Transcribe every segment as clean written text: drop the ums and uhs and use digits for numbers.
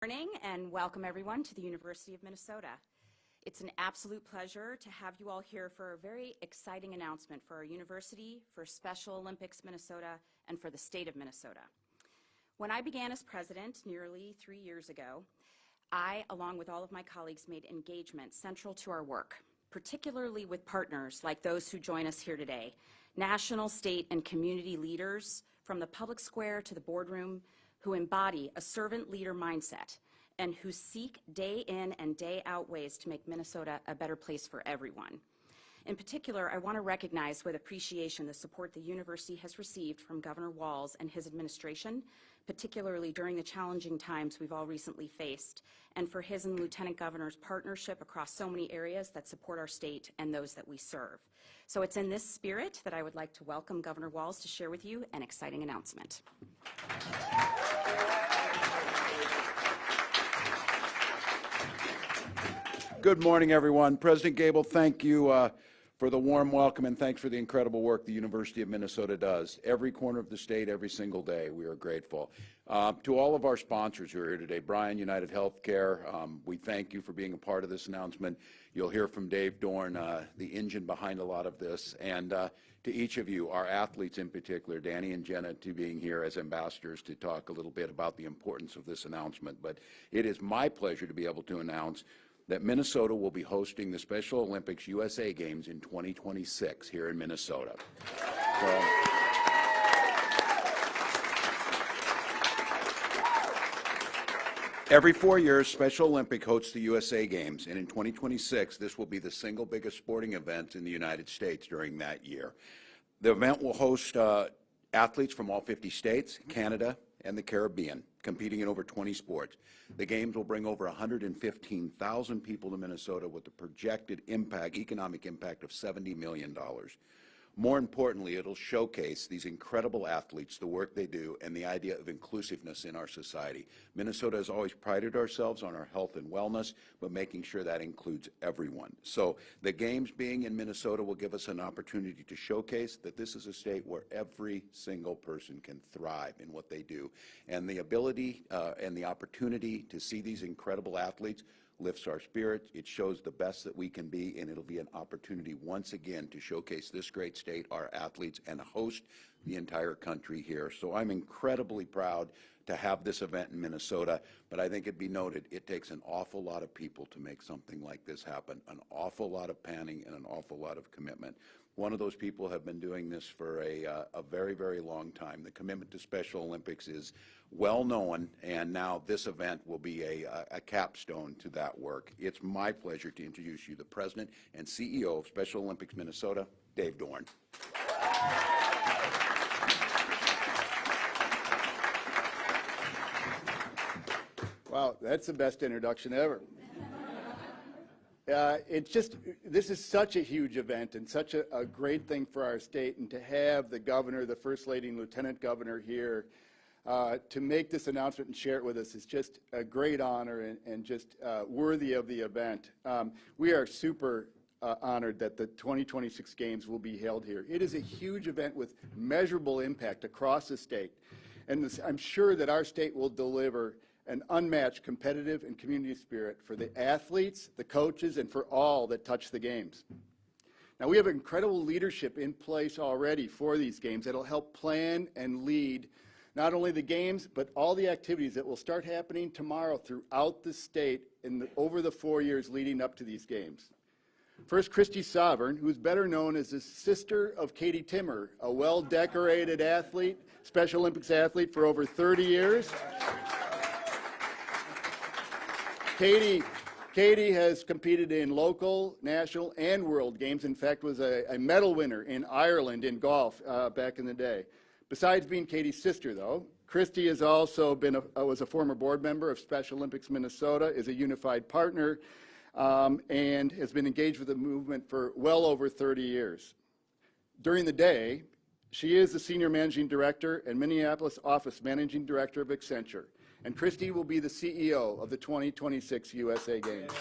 Morning and welcome everyone to the University of Minnesota. It's an absolute pleasure to have you all here for a very exciting announcement for our university, for Special Olympics Minnesota, and for the state of Minnesota. When I began as president nearly 3 years ago, I, along with all of my colleagues, made engagement central to our work, particularly with partners like those who join us here today, national, state, and community leaders from the public square to the boardroom, who embody a servant leader mindset and who seek day in and day out ways to make Minnesota a better place for everyone. In particular, I want to recognize with appreciation the support the university has received from Governor Walz and his administration, particularly during the challenging times we've all recently faced, and for his and Lieutenant Governor's partnership across so many areas that support our state and those that we serve. So it's in this spirit that I would like to welcome Governor Walz to share with you an exciting announcement. Good morning, everyone. President Gable, thank you for the warm welcome, and thanks for the incredible work the University of Minnesota does. Every corner of the state, every single day, we are grateful. To all of our sponsors who are here today, Brian, United Healthcare, we thank you for being a part of this announcement. You'll hear from Dave Dorn, the engine behind a lot of this, and to each of you, our athletes in particular, Danny and Jenna, to being here as ambassadors to talk a little bit about the importance of this announcement. But it is my pleasure to be able to announce that Minnesota will be hosting the Special Olympics USA Games in 2026 here in Minnesota. So, every 4 years, Special Olympics hosts the USA Games, and in 2026, this will be the single biggest sporting event in the United States during that year. The event will host athletes from all 50 states, Canada, and the Caribbean, competing in over 20 sports. The Games will bring over 115,000 people to Minnesota with a projected economic impact of $70 million. More importantly, it'll showcase these incredible athletes, the work they do, and the idea of inclusiveness in our society. Minnesota has always prided ourselves on our health and wellness, but making sure that includes everyone. So the Games being in Minnesota will give us an opportunity to showcase that this is a state where every single person can thrive in what they do. And the ability and the opportunity to see these incredible athletes lifts our spirits, it shows the best that we can be, and it'll be an opportunity once again to showcase this great state, our athletes, and host the entire country here. So I'm incredibly proud to have this event in Minnesota, but I think it'd be noted, it takes an awful lot of people to make something like this happen, an awful lot of planning and an awful lot of commitment. One of those people have been doing this for a very, very long time. The commitment to Special Olympics is well known, and now this event will be a capstone to that work. It's my pleasure to introduce you the President and CEO of Special Olympics Minnesota, Dave Dorn. Wow, that's the best introduction ever. This is such a huge event and such a great thing for our state, and to have the governor, the first lady, and lieutenant governor here to make this announcement and share it with us is just a great honor and just worthy of the event. We are super honored that the 2026 Games will be held here. It is a huge event with measurable impact across the state, and I'm sure that our state will deliver an unmatched competitive and community spirit for the athletes, the coaches, and for all that touch the Games. Now, we have incredible leadership in place already for these Games that will help plan and lead not only the Games, but all the activities that will start happening tomorrow throughout the state over the 4 years leading up to these Games. First, Christy Sovereign, who is better known as the sister of Katie Timmer, a well-decorated athlete, Special Olympics athlete for over 30 years. Katie has competed in local, national, and world games. In fact, was a medal winner in Ireland in golf back in the day. Besides being Katie's sister, though, Christy has also was a former board member of Special Olympics Minnesota, is a unified partner, and has been engaged with the movement for well over 30 years. During the day, she is the Senior Managing Director and Minneapolis Office Managing Director of Accenture. And Christy will be the CEO of the 2026 USA Games.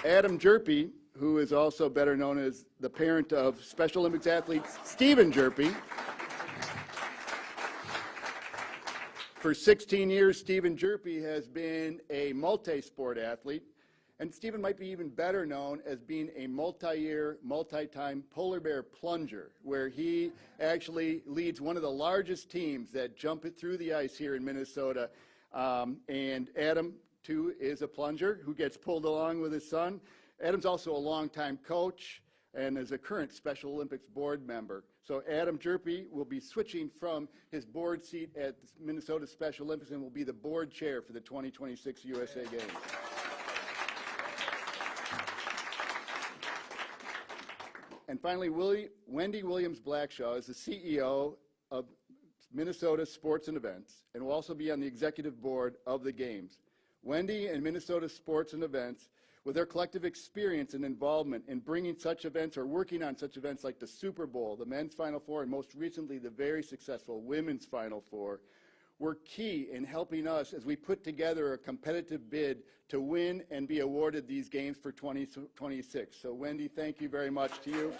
Adam Jerpy, who is also better known as the parent of Special Olympics athlete Stephen Jerpy, For 16 years, Stephen Jerpe has been a multi-sport athlete, and Stephen might be even better known as being a multi-year, multi-time polar bear plunger, where he actually leads one of the largest teams that jump it through the ice here in Minnesota. And Adam, too, is a plunger who gets pulled along with his son. Adam's also a longtime coach and is a current Special Olympics board member. So Adam Jerpe will be switching from his board seat at the Minnesota Special Olympics and will be the board chair for the 2026 USA Games. And finally, Wendy Williams-Blackshaw is the CEO of Minnesota Sports and Events and will also be on the executive board of the Games. Wendy and Minnesota Sports and Events, with their collective experience and involvement in bringing such events or working on such events like the Super Bowl, the men's Final Four, and most recently the very successful women's Final Four, were key in helping us as we put together a competitive bid to win and be awarded these games for 2026. So Wendy, thank you very much to you.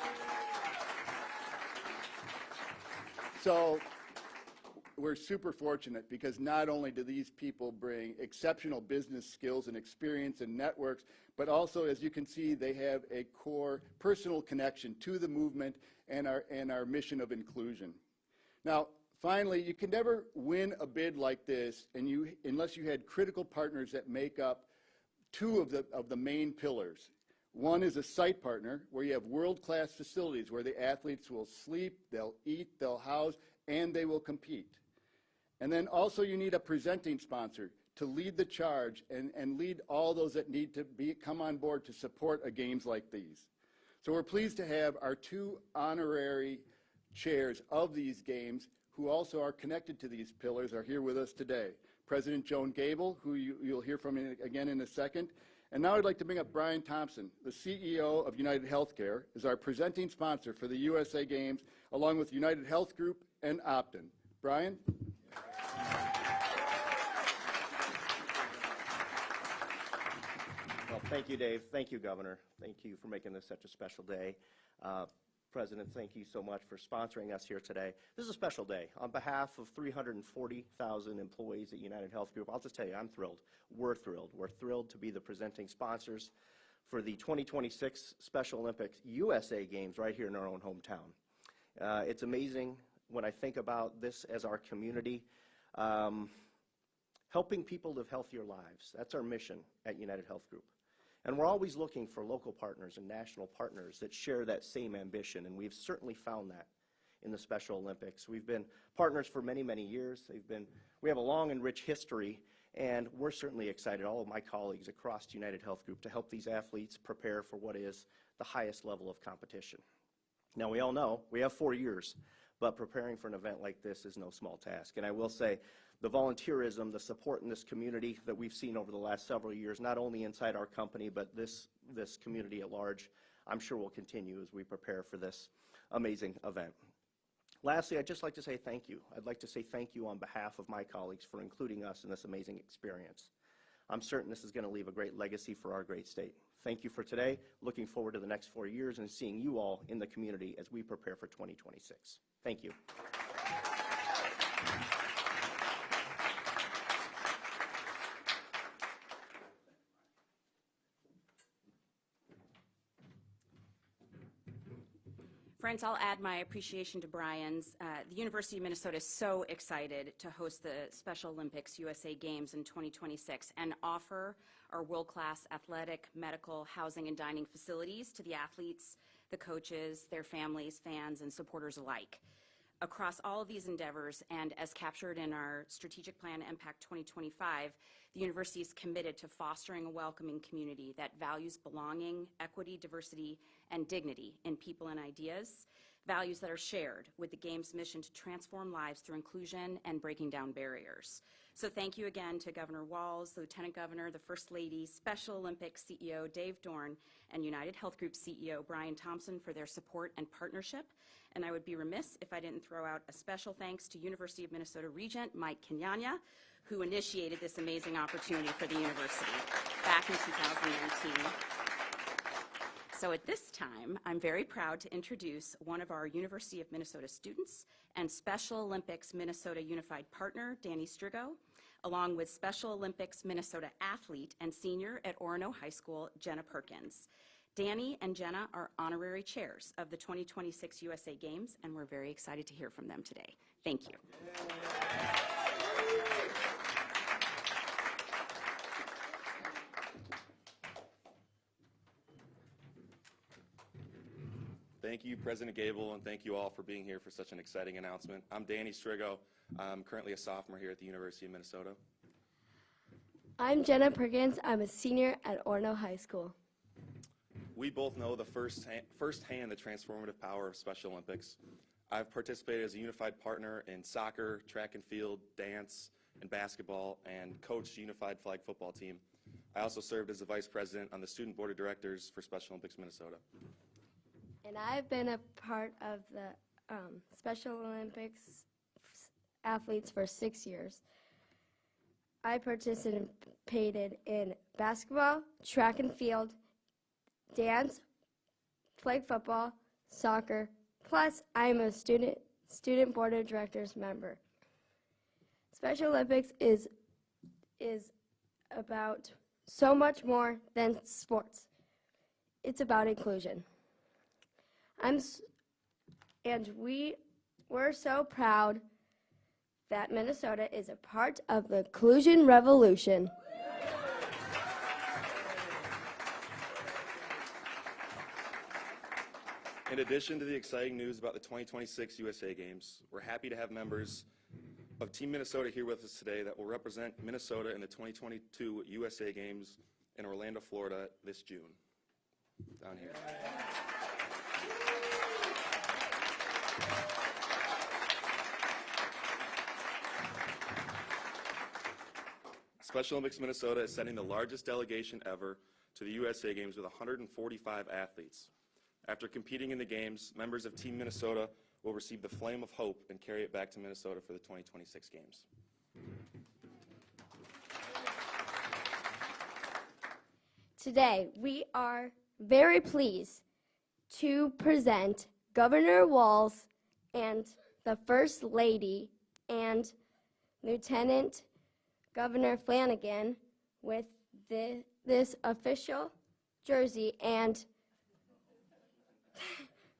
So we're super fortunate because not only do these people bring exceptional business skills and experience and networks, but also, as you can see, they have a core personal connection to the movement and our mission of inclusion. Now, finally, you can never win a bid like this unless you had critical partners that make up two of the main pillars. One is a site partner, where you have world-class facilities where the athletes will sleep, they'll eat, they'll house, and they will compete. And then also you need a presenting sponsor to lead the charge and lead all those that need to come on board to support a games like these. So we're pleased to have our two honorary chairs of these games who also are connected to these pillars are here with us today. President Joan Gable, who you'll hear from again in a second. And now I'd like to bring up Brian Thompson, the CEO of United Healthcare, is our presenting sponsor for the USA Games, along with United Health Group and Optum. Brian? Well, thank you, Dave. Thank you, Governor. Thank you for making this such a special day. President, thank you so much for sponsoring us here today. This is a special day. On behalf of 340,000 employees at United Health Group, I'll just tell you, I'm thrilled. We're thrilled. We're thrilled to be the presenting sponsors for the 2026 Special Olympics USA Games right here in our own hometown. It's amazing when I think about this as our community. Helping people live healthier lives. That's our mission at United Health Group. And we're always looking for local partners and national partners that share that same ambition, and we've certainly found that in the Special Olympics. We've been partners for many, many years. We have a long and rich history, and we're certainly excited, all of my colleagues across United Health Group, to help these athletes prepare for what is the highest level of competition. Now, we all know we have 4 years, but preparing for an event like this is no small task. And I will say, the volunteerism, the support in this community that we've seen over the last several years, not only inside our company, but this community at large, I'm sure will continue as we prepare for this amazing event. Lastly, I'd just like to say thank you. I'd like to say thank you on behalf of my colleagues for including us in this amazing experience. I'm certain this is going to leave a great legacy for our great state. Thank you for today. Looking forward to the next 4 years and seeing you all in the community as we prepare for 2026. Thank you. Friends, I'll add my appreciation to Brian's. The University of Minnesota is so excited to host the Special Olympics USA Games in 2026 and offer our world-class athletic, medical, housing, and dining facilities to the athletes, the coaches, their families, fans, and supporters alike. Across all of these endeavors, and as captured in our Strategic Plan Impact 2025, the university is committed to fostering a welcoming community that values belonging, equity, diversity, and dignity in people and ideas, values that are shared with the Games' mission to transform lives through inclusion and breaking down barriers. So thank you again to Governor Walz, the Lieutenant Governor, the First Lady, Special Olympics CEO Dave Dorn, and United Health Group CEO Brian Thompson for their support and partnership. And I would be remiss if I didn't throw out a special thanks to University of Minnesota Regent Mike Kenyanya, who initiated this amazing opportunity for the university back in 2019. So at this time, I'm very proud to introduce one of our University of Minnesota students and Special Olympics Minnesota Unified Partner, Danny Strigo, along with Special Olympics Minnesota athlete and senior at Orono High School, Jenna Perkins. Danny and Jenna are honorary chairs of the 2026 USA Games, and we're very excited to hear from them today. Thank you. Thank you, President Gable, and thank you all for being here for such an exciting announcement. I'm Danny Strigo. I'm currently a sophomore here at the University of Minnesota. I'm Jenna Perkins. I'm a senior at Orono High School. We both know the firsthand the transformative power of Special Olympics. I've participated as a unified partner in soccer, track and field, dance, and basketball, and coached the unified flag football team. I also served as the vice president on the student board of directors for Special Olympics Minnesota. And I've been a part of the Special Olympics athletes for 6 years. I participated in basketball, track and field, dance, flag football, soccer, plus I'm a student board of directors member. Special Olympics is about so much more than sports. It's about inclusion. We're so proud that Minnesota is a part of the inclusion revolution. In addition to the exciting news about the 2026 USA Games, we're happy to have members of Team Minnesota here with us today that will represent Minnesota in the 2022 USA Games in Orlando, Florida this June. Down here. Special Olympics Minnesota is sending the largest delegation ever to the USA Games with 145 athletes. After competing in the Games, members of Team Minnesota will receive the Flame of Hope and carry it back to Minnesota for the 2026 Games. Today, we are very pleased to present Governor Walz and the First Lady and Lieutenant Governor Flanagan with this official jersey and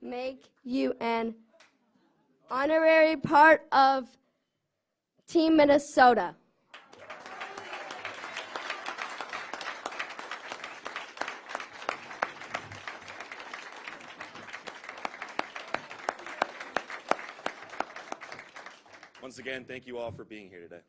make you an honorary part of Team Minnesota. Once again, thank you all for being here today.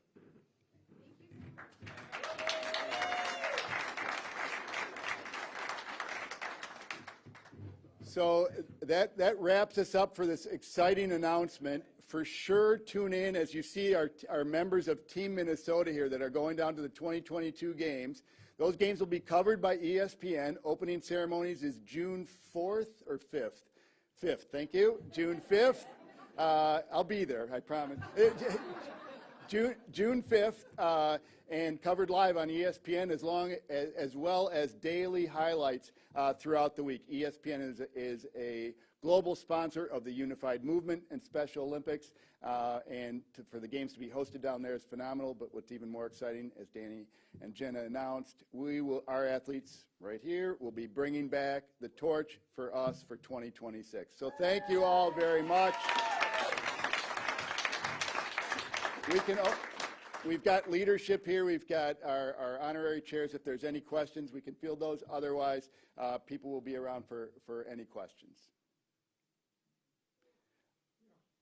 So that wraps us up for this exciting announcement. For sure, tune in as you see our members of Team Minnesota here that are going down to the 2022 games. Those games will be covered by ESPN. Opening ceremonies is June 4th or 5th? 5th, thank you. June 5th. I'll be there, I promise. June 5th, and covered live on ESPN as well as daily highlights throughout the week. ESPN is a global sponsor of the Unified Movement and Special Olympics, and for the games to be hosted down there is phenomenal, but what's even more exciting, as Danny and Jenna announced, our athletes right here will be bringing back the torch for us for 2026. So thank you all very much. We've got leadership here. We've got our honorary chairs. If there's any questions, we can field those. Otherwise, people will be around for any questions.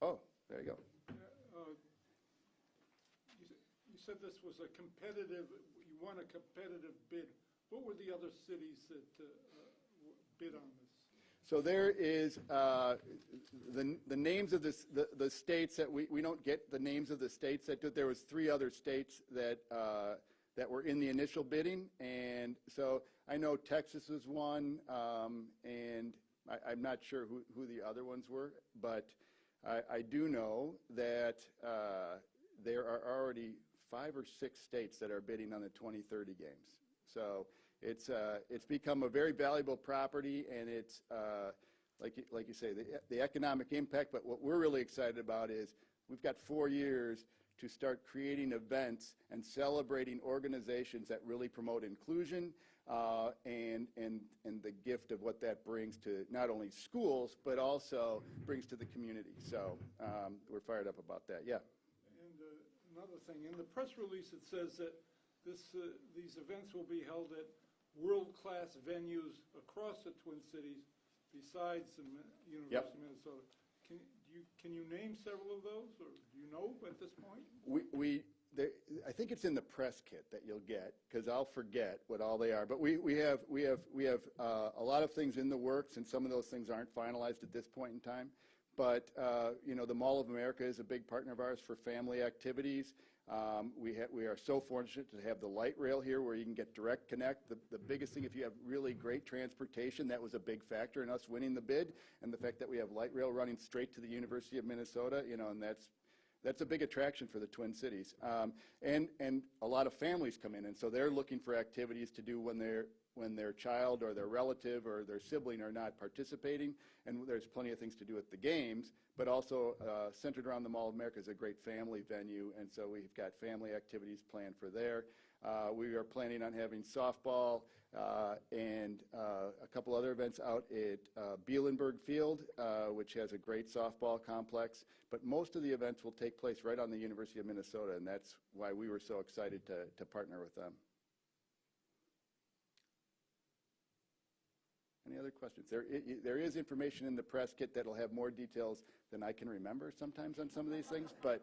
Oh, there you go. You said this was a competitive, you won a competitive bid. What were the other cities that bid on this? So there is the names of the states that we don't get the names of the states that did. There was 3 other states that were in the initial bidding, and so I know Texas was one, and I'm not sure who the other ones were, but I do know that there are already 5 or 6 states that are bidding on the 2030 games. So It's become a very valuable property, and it's, like you say, the economic impact. But what we're really excited about is we've got 4 years to start creating events and celebrating organizations that really promote inclusion and the gift of what that brings to not only schools, but also brings to the community. So we're fired up about that. Yeah. And another thing, in the press release, it says that these events will be held at world-class venues across the Twin Cities besides the University of Minnesota. Can you name several of those, or do you know at this point? I think it's in the press kit that you'll get, because I'll forget what all they are. But we have a lot of things in the works, and some of those things aren't finalized at this point in time. But the Mall of America is a big partner of ours for family activities. We are so fortunate to have the light rail here where you can get direct connect. The biggest thing, if you have really great transportation, that was a big factor in us winning the bid, and the fact that we have light rail running straight to the University of Minnesota, and that's a big attraction for the Twin Cities. And a lot of families come in, and so they're looking for activities to do when their child or their relative or their sibling are not participating, and there's plenty of things to do at the games, but also centered around the Mall of America is a great family venue, and so we've got family activities planned for there. We are planning on having softball and a couple other events out at Bielenberg Field, which has a great softball complex, but most of the events will take place right on the University of Minnesota, and that's why we were so excited to partner with them. Any other questions? There is information in the press kit that will have more details than I can remember sometimes on some of these things, but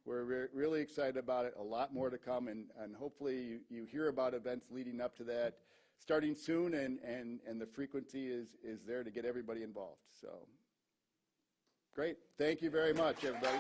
we're really excited about it. A lot more to come, and hopefully you hear about events leading up to that starting soon, and the frequency is there to get everybody involved. So great. Thank you very much, everybody.